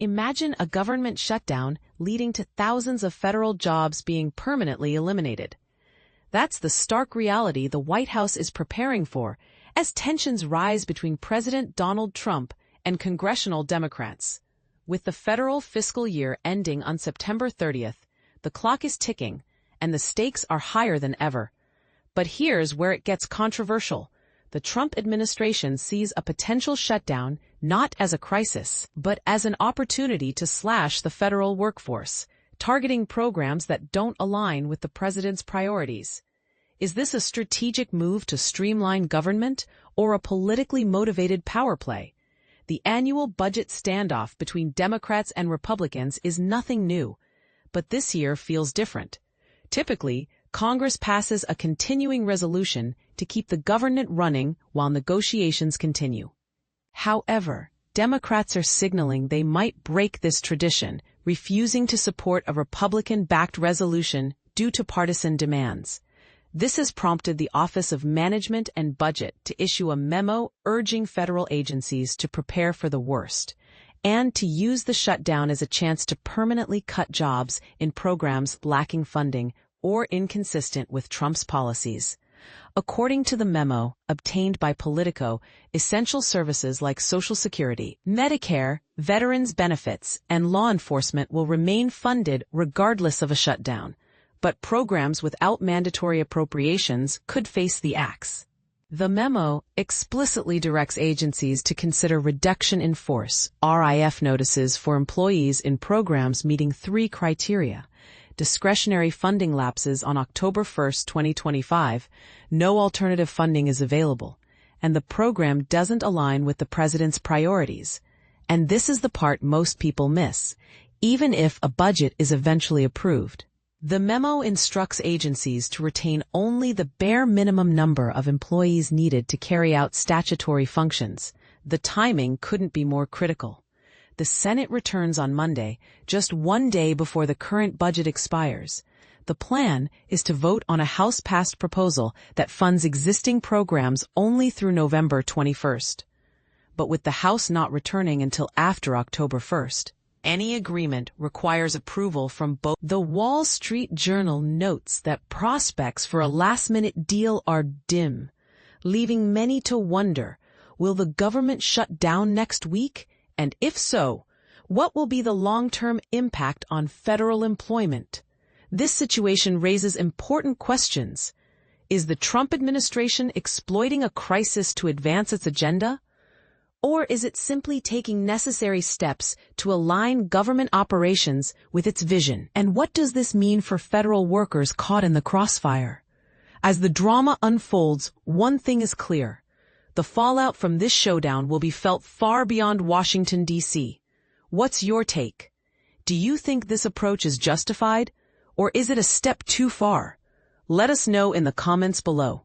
Imagine a government shutdown leading to thousands of federal jobs being permanently eliminated. That's the stark reality the White House is preparing for as tensions rise between President Donald Trump and congressional Democrats. With the federal fiscal year ending on September 30th, the clock is ticking and the stakes are higher than ever. But here's where it gets controversial. The Trump administration sees a potential shutdown not as a crisis, but as an opportunity to slash the federal workforce, targeting programs that don't align with the president's priorities. Is this a strategic move to streamline government or a politically motivated power play? The annual budget standoff between Democrats and Republicans is nothing new, but this year feels different. Typically, Congress passes a continuing resolution to keep the government running while negotiations continue. However, Democrats are signaling they might break this tradition, refusing to support a Republican-backed resolution due to partisan demands. This has prompted the Office of Management and Budget to issue a memo urging federal agencies to prepare for the worst and to use the shutdown as a chance to permanently cut jobs in programs lacking funding or inconsistent with Trump's policies. According to the memo obtained by Politico, essential services like Social Security, Medicare, veterans' benefits, and law enforcement will remain funded regardless of a shutdown, but programs without mandatory appropriations could face the axe. The memo explicitly directs agencies to consider reduction in force, RIF notices for employees in programs meeting 3 criteria. Discretionary funding lapses on October 1, 2025, no alternative funding is available, and the program doesn't align with the president's priorities. And this is the part most people miss, even if a budget is eventually approved. The memo instructs agencies to retain only the bare minimum number of employees needed to carry out statutory functions. The timing couldn't be more critical. The Senate returns on Monday, just one day before the current budget expires. The plan is to vote on a House-passed proposal that funds existing programs only through November 21st. But with the House not returning until after October 1st, any agreement requires approval from both. The Wall Street Journal notes that prospects for a last-minute deal are dim, leaving many to wonder, will the government shut down next week? And if so, what will be the long-term impact on federal employment? This situation raises important questions. Is the Trump administration exploiting a crisis to advance its agenda? Or is it simply taking necessary steps to align government operations with its vision? And what does this mean for federal workers caught in the crossfire? As the drama unfolds, one thing is clear. The fallout from this showdown will be felt far beyond Washington, D.C. What's your take? Do you think this approach is justified, or is it a step too far? Let us know in the comments below.